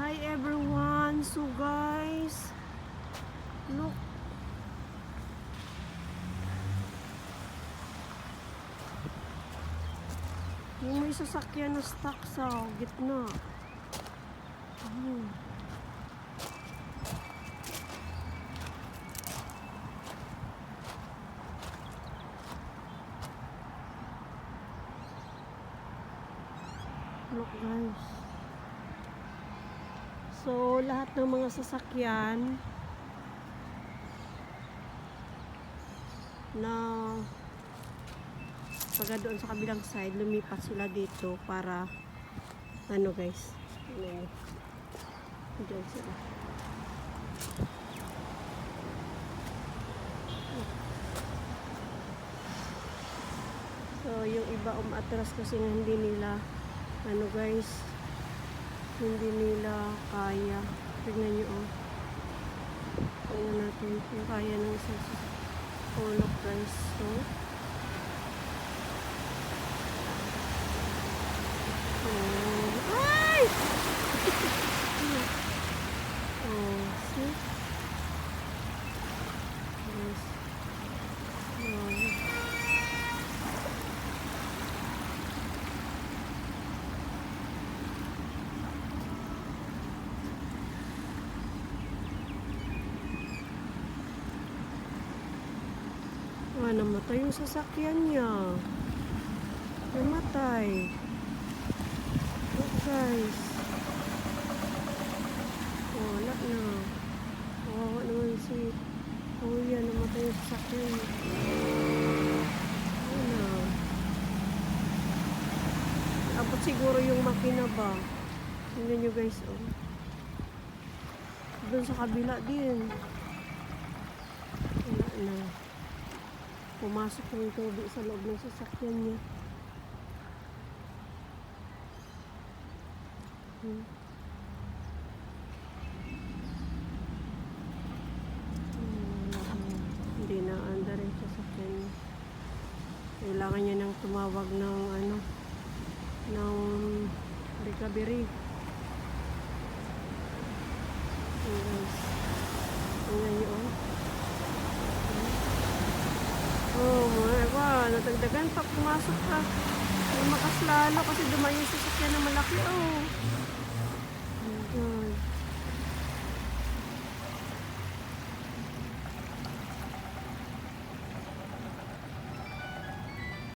Hi everyone. So guys, look. Yung may sasakyan na stuck sa gitna. Look guys. So, lahat ng mga sasakyan na pagka doon sa kabilang side, lumipat sila dito para ano guys, diyan sila. So, yung iba umatras kasi hindi nila ano guys, hindi nila kaya. Tignan nyo oh. Tingnan natin kung kaya ng isang ulok guys. So, ay! Oh, see? Yes. Namatay yung sasakyan niya. Namatay. Look guys. Wala na. Kawawa naman si Kuya. Namatay yung sasakyan niya. Wala. Abot siguro yung makina ba. Tingnan nyo guys. Oh. Doon sa kabila din. Wala na. Pumasok yung tubig sa loob ng sasakyan niya. Hindi na anda rin sasakyan niya. Kailangan niya nang tumawag ng ano, ng recovery. Tingnan niyo oh. Oh my God, natagdagan pa, pumasok ka. Lumakas lalo kasi dumayo yung sasakyan na malaki oh.